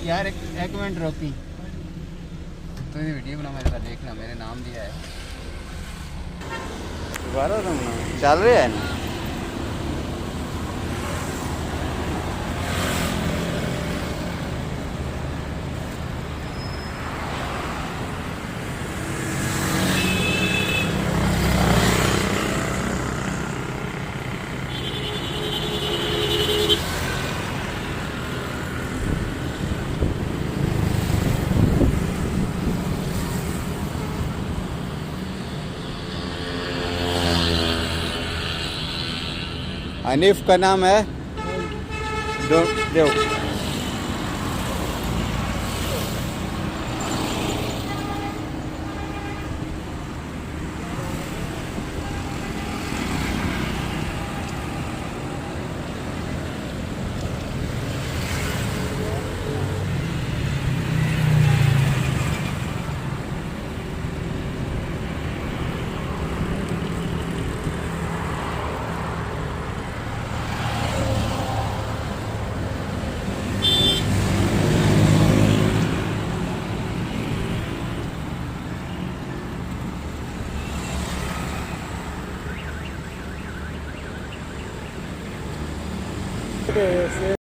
यार एक मिनट रोकी तो ये वीडियो बना मेरे का देखना मेरे नाम दिया है दोबारा चल रहा है ना हनीफ का नाम है देव